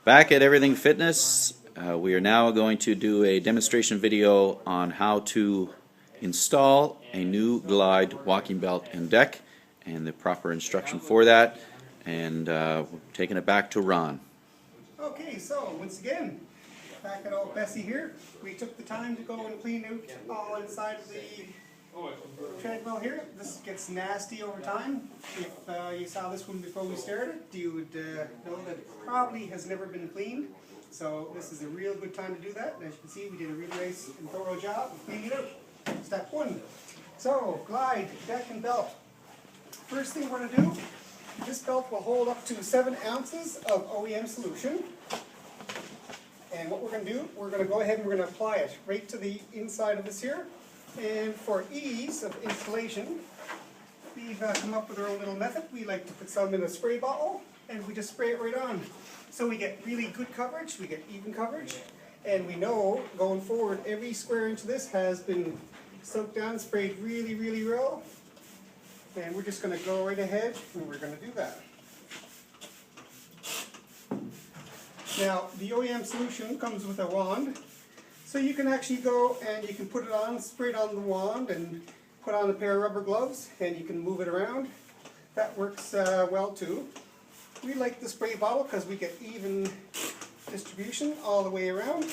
Back at Everything Fitness, we are now going to do a demonstration video on how to install a new Glide walking belt and deck and the proper instruction for that, and we're taking it back to Ron. Okay, so once again, back at old Bessie here. We took the time to go and clean out all inside of the treadmill here. This gets nasty over time. If you saw this one before we started, you would know that it probably has never been cleaned. So this is a real good time to do that. And as you can see, we did a really nice and thorough job of cleaning it out. Step one. So, Glide, deck and belt. First thing we're going to do, this belt will hold up to 7 ounces of OEM solution. And what we're going to do, we're going to go ahead and we're going to apply it right to the inside of this here. And for ease of installation, we've come up with our own little method. We like to put some in a spray bottle and we just spray it right on. So we get really good coverage, we get even coverage, and we know going forward every square inch of this has been soaked down, sprayed really, really well. And we're just going to go right ahead and we're going to do that. Now, the OEM solution comes with a wand, so you can actually go and you can put it on, spray it on the wand, and put on a pair of rubber gloves, and you can move it around. That works well too. We like the spray bottle because we get even distribution all the way around,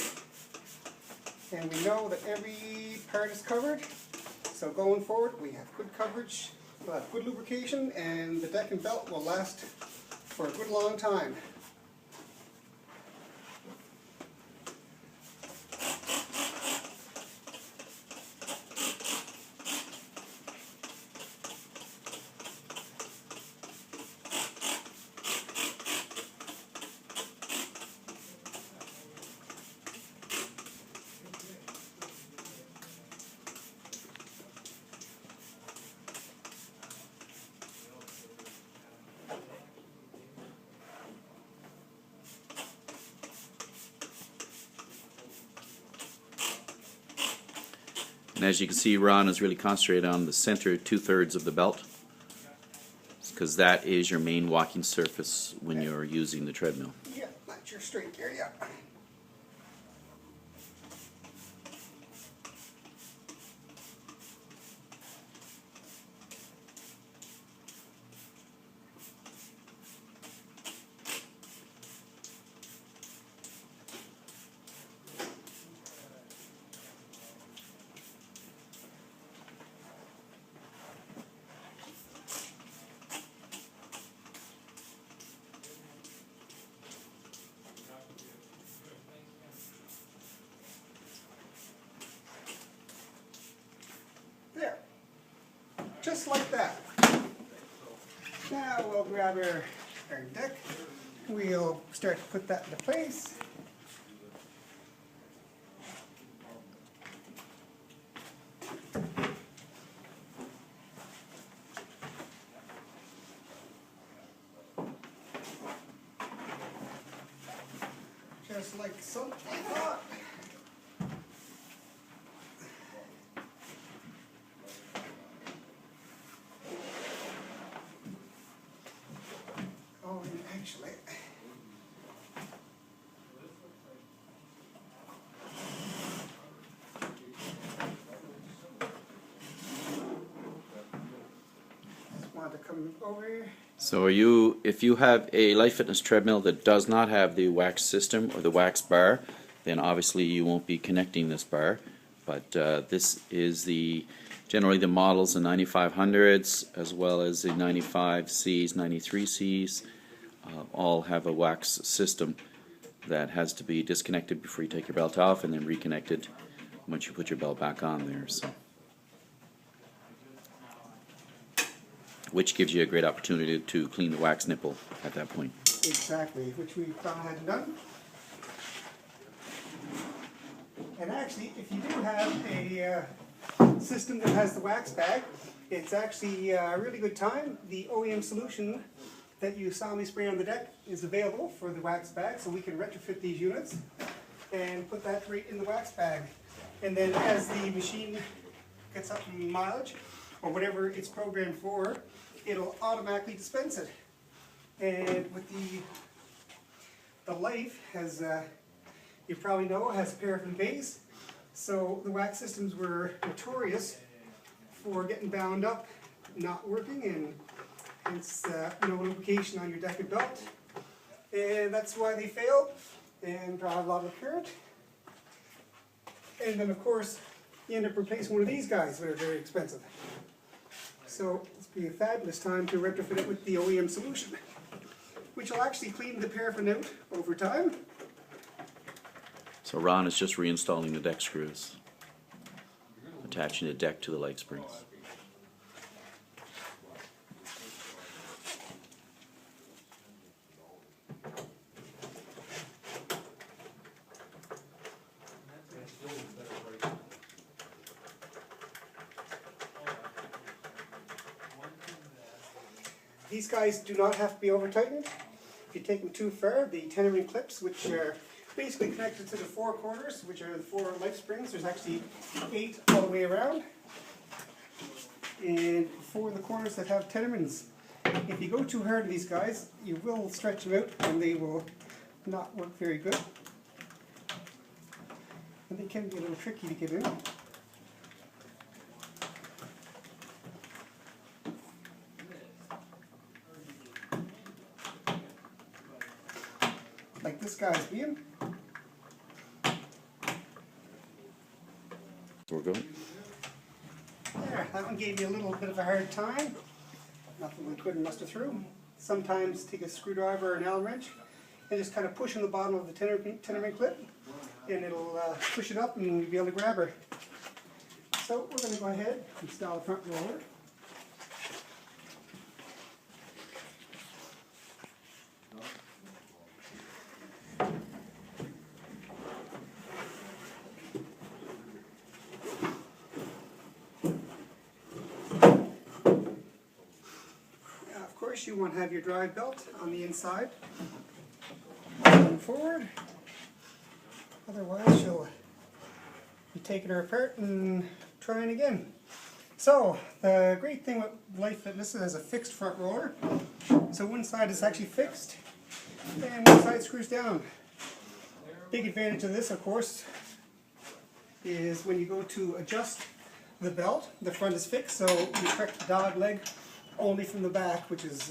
and we know that every part is covered. So going forward, we have good coverage, we'll have good lubrication, and the deck and belt will last for a good long time. And as you can see, Ron is really concentrated on the center 2/3 of the belt, because that is your main walking surface when you're using the treadmill. Yeah, that's your straight gear, yeah. There. Just like that. Now we'll grab our deck. We'll start to put that into place. Just like so. Oh, and actually, just want to come over here. So if you have a Life Fitness treadmill that does not have the wax system or the wax bar, then obviously you won't be connecting this bar. But this is generally the models, the 9500s as well as the 95Cs, 93Cs, all have a wax system that has to be disconnected before you take your belt off and then reconnected once you put your belt back on there. So, which gives you a great opportunity to clean the wax nipple at that point. Exactly, which we've gone ahead and done. And actually, if you do have a system that has the wax bag, it's actually a really good time. The OEM solution that you saw me spray on the deck is available for the wax bag, so we can retrofit these units and put that right in the wax bag. And then as the machine gets up in mileage, or whatever it's programmed for, it'll automatically dispense it. And with the Life has, you probably know, has a paraffin base. So the wax systems were notorious for getting bound up, not working, and hence no lubrication on your deck and belt. And that's why they failed and draw a lot of current. And then of course you end up replacing one of these guys that are very expensive. So it's be a fabulous time to retrofit it with the OEM solution, which will actually clean the paraffin out over time. So Ron is just reinstalling the deck screws, attaching the deck to the leg springs. These guys do not have to be over tightened. If you take them too far, the tenor clips, which are basically connected to the four corners, which are the four life springs, there's actually 8 all the way around. And 4 of the corners that have tenormins. If you go too hard on these guys, you will stretch them out and they will not work very good. And they can be a little tricky to get in. Like this guy's being. We're going. There, that one gave me a little bit of a hard time. Nothing we couldn't muster through. Sometimes take a screwdriver or an Allen wrench and just kind of push on the bottom of the tenormin clip, and it'll push it up and you'll be able to grab her. So we're going to go ahead and install the front roller. You want to have your drive belt on the inside moving forward, otherwise you'll be taking her apart and trying again. So the great thing with Life Fitness is it has a fixed front roller, so one side is actually fixed and one side screws down. Big advantage of this, of course, is when you go to adjust the belt, the front is fixed, so you correct the dog leg only from the back, which is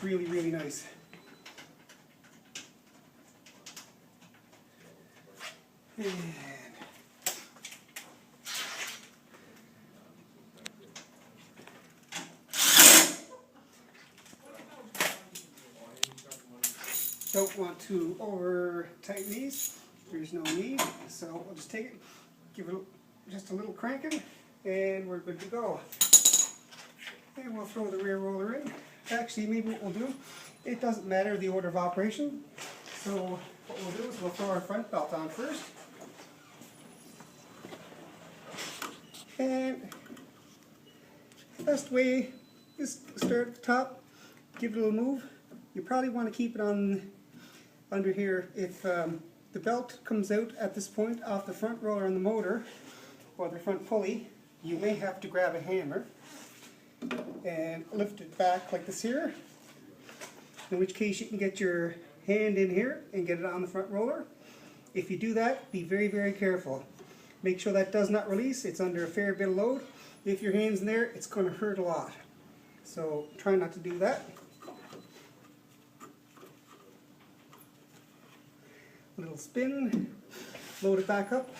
really, really nice. And don't want to over tighten these. There's no need, so we'll just take it, give it just a little cranking, and we're good to go. And we'll throw the rear roller in. Actually, maybe what we'll do, it doesn't matter the order of operation. So what we'll do is we'll throw our front belt on first. And best way is start at the top, give it a little move. You probably want to keep it on under here. If the belt comes out at this point off the front roller on the motor or the front pulley, you may have to grab a hammer and lift it back like this here, in which case you can get your hand in here and get it on the front roller. If you do that, be very, very careful. Make sure that does not release. It's under a fair bit of load. If your hand's in there, it's going to hurt a lot. So try not to do that. A little spin, load it back up,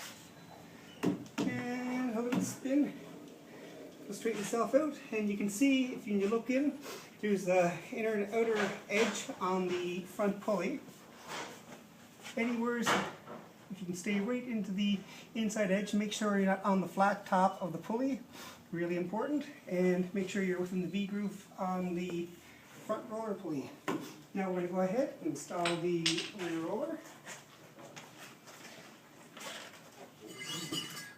and a little spin. Straighten yourself out, and you can see, if you look in, there's the inner and outer edge on the front pulley. Anywhere, if you can stay right into the inside edge, make sure you're not on the flat top of the pulley, really important, and make sure you're within the V-groove on the front roller pulley. Now we're going to go ahead and install the rear roller.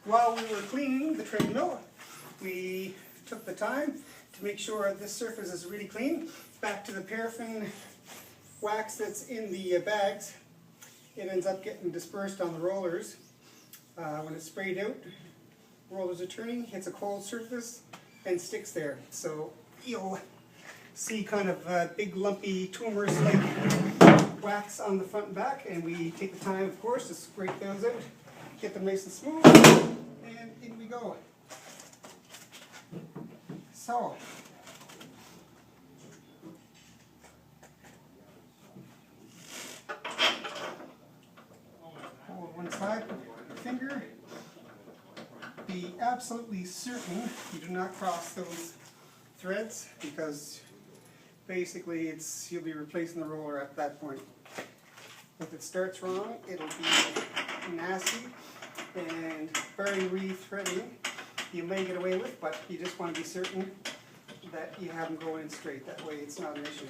While we were cleaning the treadmill, we took the time to make sure this surface is really clean. Back to the paraffin wax that's in the bags, it ends up getting dispersed on the rollers. When it's sprayed out, rollers are turning, hits a cold surface, and sticks there. So you'll see kind of big lumpy tumors like wax on the front and back, and we take the time, of course, to scrape those out, get them nice and smooth, and in we go. So, hold one side, finger. Be absolutely certain you do not cross those threads, because basically you'll be replacing the roller at that point. If it starts wrong, it'll be nasty, and very re-threading you may get away with, but you just want to be certain that you have them going in straight. That way it's not an issue.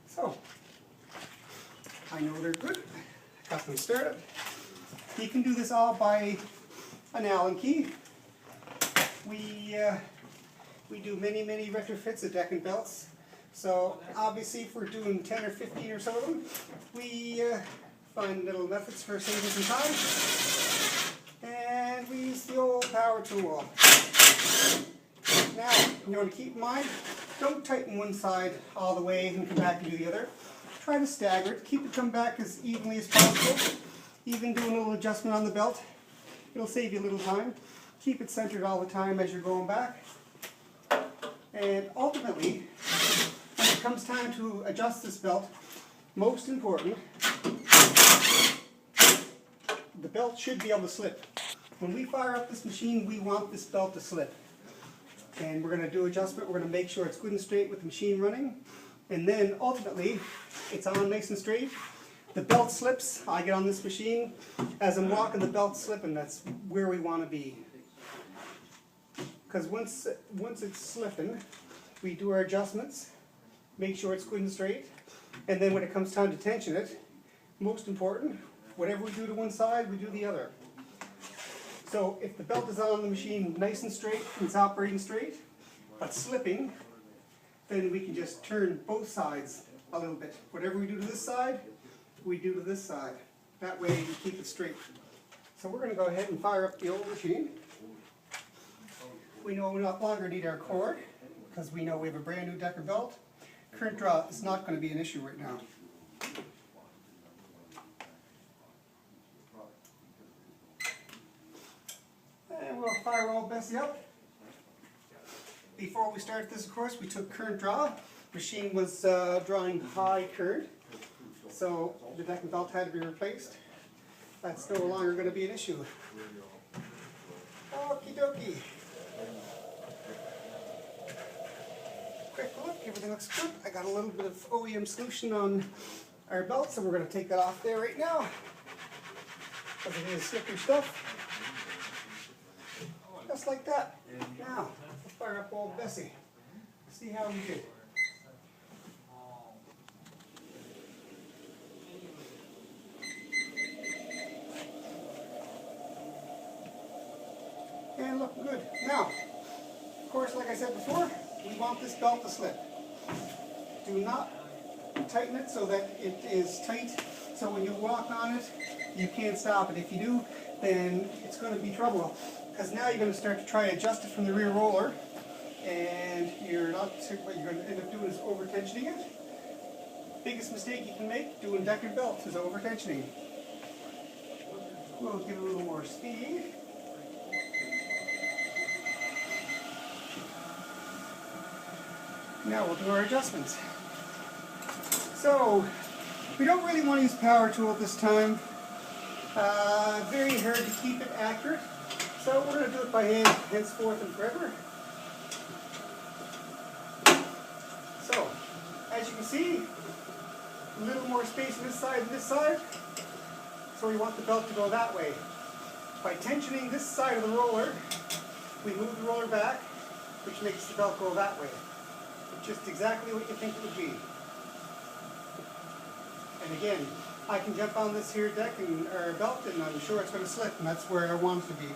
So, I know they're good. Got them started. You can do this all by an Allen key. We do many retrofits of deck and belts. So obviously if we're doing 10 or 15 or so of them, we find little methods for saving some time. And we use the old power tool. Now, you want to keep in mind, don't tighten one side all the way and come back and do the other. Try to stagger it. Keep it come back as evenly as possible. Even doing a little adjustment on the belt, it'll save you a little time. Keep it centered all the time as you're going back. And ultimately, when it comes time to adjust this belt, most important, the belt should be able to slip. When we fire up this machine, we want this belt to slip. And we're going to do adjustment. We're going to make sure it's good and straight with the machine running. And then ultimately, it's on nice and straight. The belt slips. I get on this machine. As I'm walking, the belt's slipping. That's where we want to be. Because once it's slipping, we do our adjustments, make sure it's good and straight, and then when it comes time to tension it, most important, whatever we do to one side, we do the other. So if the belt is on the machine nice and straight, and it's operating straight, but slipping, then we can just turn both sides a little bit. Whatever we do to this side, we do to this side. That way we keep it straight. So we're going to go ahead and fire up the old machine. We no longer need our cord, because we know we have a brand new Decker belt. Current draw is not going to be an issue right now. And we'll fire old Bessie up. Before we started this, of course, we took current draw. Machine was drawing high current, so the Decker belt had to be replaced. That's no longer going to be an issue. Okie dokie. Quick look, everything looks good. I got a little bit of OEM solution on our belt, so we're going to take that off there right now, because it is slippery stuff. Just like that. Now, let's fire up old Bessie. See how we did. And looking good. Now, of course, like I said before, we want this belt to slip. Do not tighten it so that it is tight, so when you walk on it, you can't stop it. If you do, then it's going to be trouble, because now you're going to start to try to adjust it from the rear roller, and what you're going to end up doing is over-tensioning it. Biggest mistake you can make doing Decker belts is over-tensioning. We'll give it a little more speed. Now we'll do our adjustments. So, we don't really want to use power tool at this time. Very hard to keep it accurate. So we're going to do it by hand, henceforth and forever. So, as you can see, a little more space on this side and this side. So we want the belt to go that way. By tensioning this side of the roller, we move the roller back, which makes the belt go that way. Just exactly what you think it would be. And again, I can jump on this here deck or belt, and I'm sure it's going to slip, and that's where I want it to be.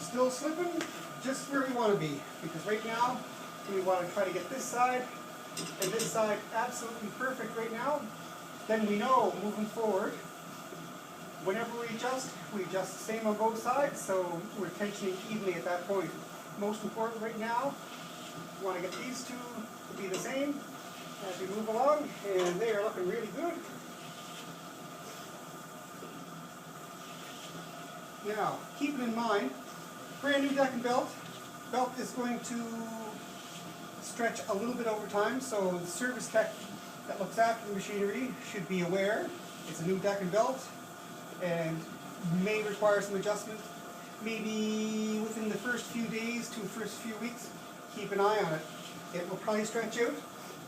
Still slipping, just where we want to be, because right now we want to try to get this side and this side absolutely perfect right now. Then we know moving forward Whenever we adjust the same on both sides, so we're tensioning evenly at that point. Most important right now, we want to get these two to be the same as we move along, and they are looking really good. Now, keeping in mind, brand new deck and belt is going to stretch a little bit over time, so the service tech that looks after the machinery should be aware it's a new deck and belt and may require some adjustment. Maybe within the first few days to the first few weeks, keep an eye on it. It will probably stretch out,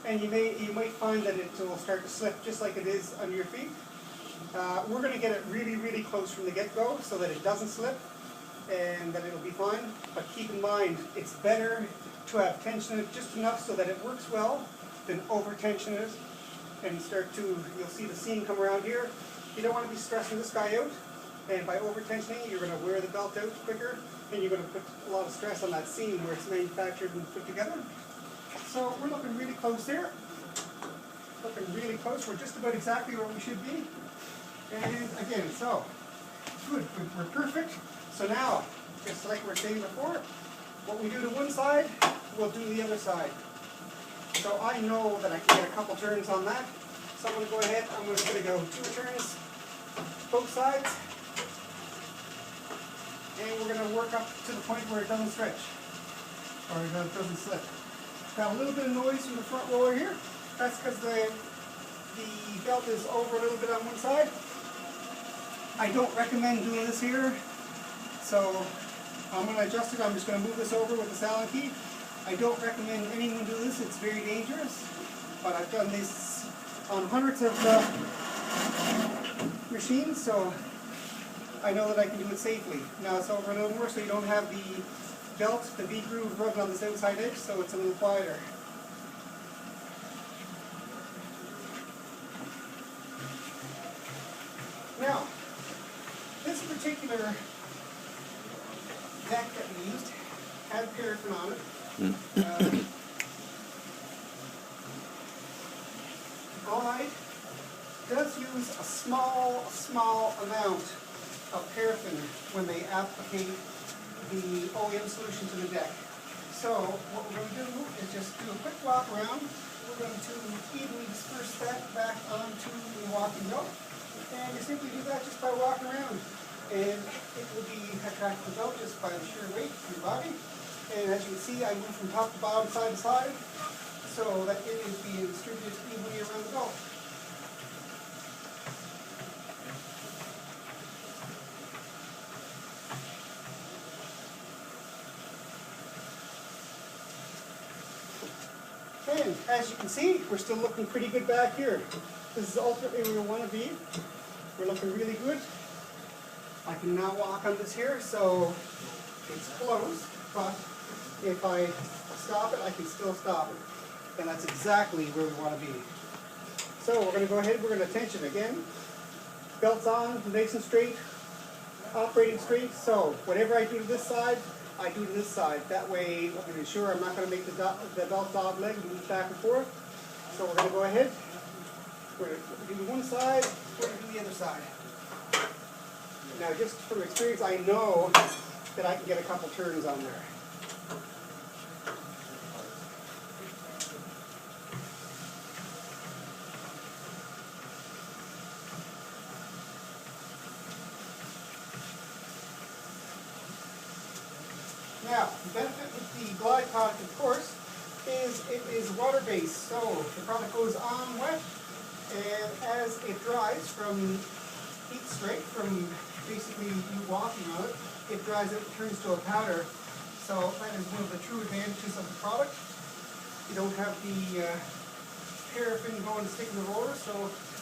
and you might find that it will start to slip just like it is under your feet. We're going to get it really, really close from the get-go so that it doesn't slip and that it'll be fine. But keep in mind, it's better to have tension it just enough so that it works well than over-tension it and you'll see the seam come around here. You don't want to be stressing this guy out, and by over-tensioning, you're going to wear the belt out quicker, and you're going to put a lot of stress on that seam where it's manufactured and put together. So we're looking really close there. Looking really close. We're just about exactly where we should be. And again, so good. We're perfect. So now, just like we were saying before, what we do to one side, we'll do to the other side. So I know that I can get a couple turns on that. So I'm going to go ahead. I'm just going to go 2 turns, both sides, and we're going to work up to the point where it doesn't stretch or it doesn't slip. Got a little bit of noise from the front roller here. That's because the belt is over a little bit on one side. I don't recommend doing this here, so I'm going to adjust it. I'm just going to move this over with the Allen key. I don't recommend anyone do this. It's very dangerous, but I've done this on hundreds of machines, so I know that I can do it safely. Now it's over a little more so you don't have the belt, the V-groove rubbed on this outside edge, so it's a little quieter. Now, this particular deck that we used had paraffin on it. Allied does use a small amount of paraffin when they applicate the OEM solution to the deck. So what we're going to do is just do a quick walk around. We're going to evenly disperse that back onto the walking belt. And you simply do that just by walking around. And it will be attracted to the belt just by the sheer weight of your body. And as you can see, I move from top to bottom, side to side, so that it is being distributed evenly around the belt. And as you can see, we're still looking pretty good back here. This is ultimately where we want to be. We're looking really good. I can now walk on this here, so it's closed, but if I stop it, I can still stop it. And that's exactly where we want to be. So we're going to go ahead, we're going to tension again. Belt's on, nice and straight, operating straight. So whatever I do to this side, I do to this side. That way I can ensure I'm not going to make the belt dog leg move back and forth. So we're going to go ahead. We're going to do one side, we're going to do the other side. Now just from experience, I know that I can get a couple turns on there. Now, the benefit with the Glide product, of course, is it is water-based. So the product goes on wet, and as it dries from heat straight, from basically you walking on it, it dries out and turns to a powder. So that is one of the true advantages of the product. You don't have the paraffin going to stick in the roller, so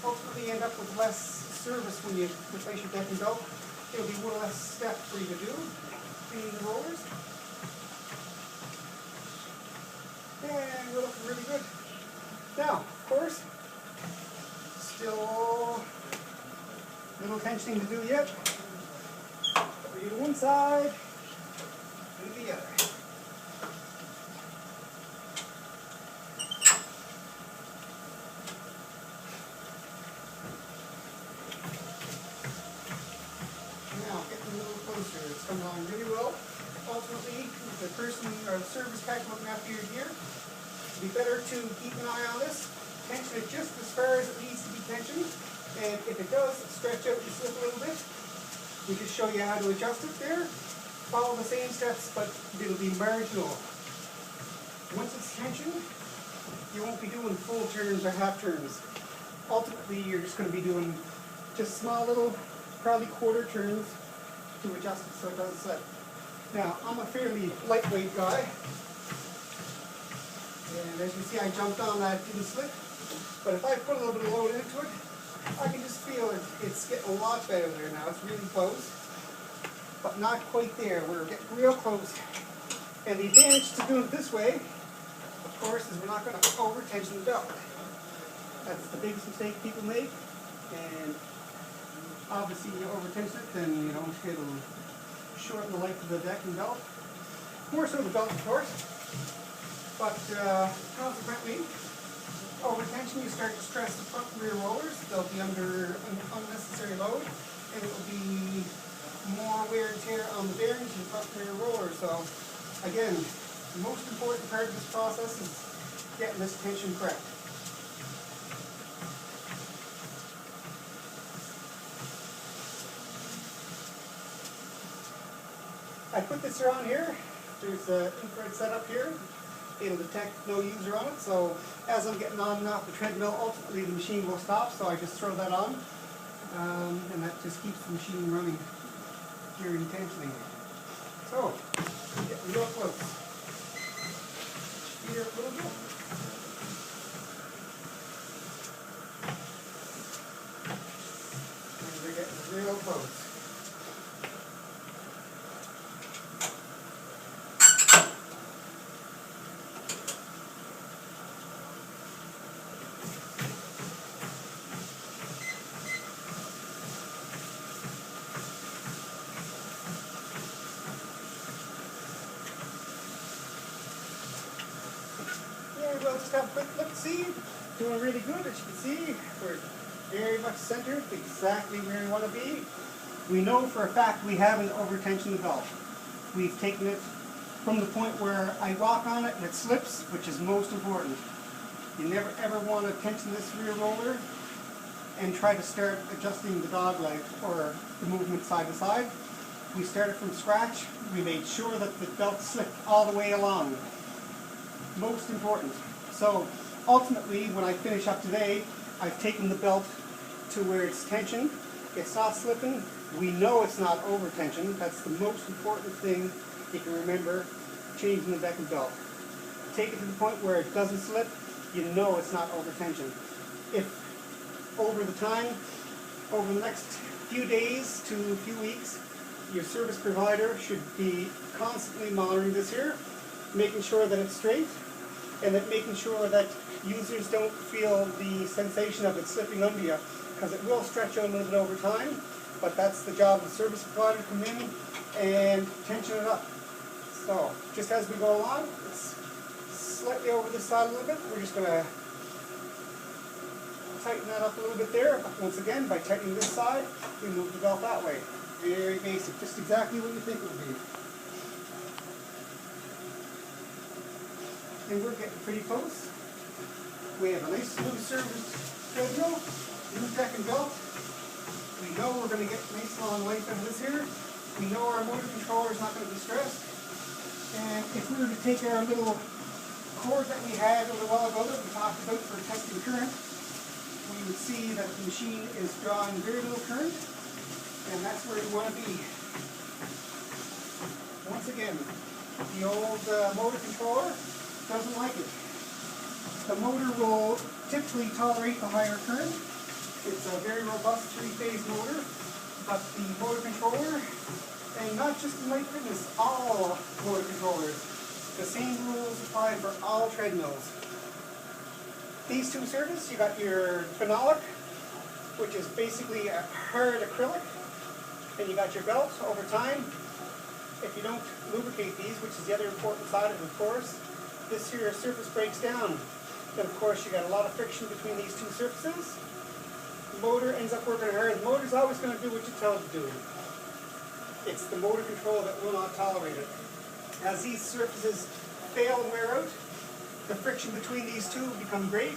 ultimately you end up with less service when you replace your deck and belt. It'll be one less step for you to do, cleaning the rollers. And we're looking really good. Now, of course, still a little tensioning to do yet. We do one side, and the other. service tech looking after your gear, it'd be better to keep an eye on this. Tension it just as far as it needs to be tensioned, and if it does stretch out and slip a little bit, we just show you how to adjust it there. Follow the same steps, but it'll be marginal. Once it's tensioned, you won't be doing full turns or half turns. Ultimately, you're just going to be doing just small little, probably quarter turns to adjust it so it doesn't slip. Now, I'm a fairly lightweight guy, and as you see, I jumped on that, it didn't slip. But if I put a little bit of load into it, I can just feel it's getting a lot better there now. It's really close, but not quite there. We're getting real close. And the advantage to doing it this way, of course, is we're not going to over-tension the belt. That's the biggest mistake people make. And obviously, you over-tension it, then it'll shorten the length of the deck and belt. More so the belt, of course. But consequently, over-tension, you start to stress the front and rear rollers. They'll be under unnecessary load, and it will be more wear and tear on the bearings and front and rear rollers. So, again, the most important part of this process is getting this tension correct. I put this around here. There's an infrared setup here. It'll detect no user on it, so as I'm getting on and off the treadmill, ultimately the machine will stop, so I just throw that on, and that just keeps the machine running during tensioning. So, getting real close. Speed up a little bit. And we're getting real close. We'll just have a quick look, see, doing really good. As you can see, we're very much centered, exactly where we want to be. We know for a fact we haven't over-tensioned the belt. We've taken it from the point where I walk on it and it slips, which is most important. You never ever want to tension this rear roller and try to start adjusting the dog leg or the movement side to side. We started from scratch. We made sure that the belt slipped all the way along. Most important. So ultimately, when I finish up today, I've taken the belt to where it's tensioned. It's not slipping. We know it's not over tensioned. That's the most important thing you can remember changing the deck and belt. Take it to the point where it doesn't slip. You know it's not over tensioned. If over the time, over the next few days to a few weeks, your service provider should be constantly monitoring this here, making sure that it's straight, and that making sure that users don't feel the sensation of it slipping under you, because it will stretch out a little bit over time, but that's the job of the service provider to come in and tension it up. So, just as we go along, it's slightly over this side a little bit. We're just going to tighten that up a little bit there. Once again, by tightening this side, we move the belt that way. Very basic, just exactly what you think it would be. And we're getting pretty close. We have a nice smooth surface treadmill, new deck and belt. We know we're going to get nice long length out of this here. We know our motor controller is not going to be stressed. And if we were to take our little cord that we had a little while ago that we talked about for testing current, we would see that the machine is drawing very little current, and that's where you want to be. Once again, the old motor controller doesn't like it. The motor will typically tolerate the higher current. It's a very robust three-phase motor, but the motor controller, and not just in Light Fitness, all motor controllers, the same rules apply for all treadmills. These two surfaces, you got your phenolic, which is basically a hard acrylic, and you got your belt. Over time, if you don't lubricate these, which is the other important side of it, of course, this here surface breaks down. Then of course you got a lot of friction between these two surfaces. The motor ends up working hard. The motor's always going to do what you tell it to do. It's the motor control that will not tolerate it. As these surfaces fail and wear out. The friction between these two become great.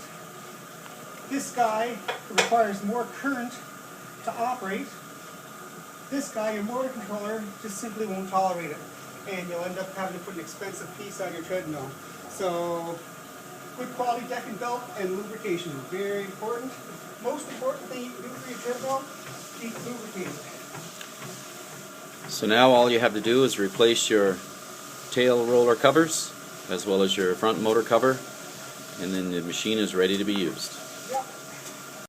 This guy requires more current to operate. This guy, your motor controller, just simply won't tolerate it. And you'll end up having to put an expensive piece on your treadmill. So, good quality deck and belt and lubrication, very important. Most important thing you can do for your treadmill, keep it lubricated. So now all you have to do is replace your tail roller covers as well as your front motor cover, and then the machine is ready to be used.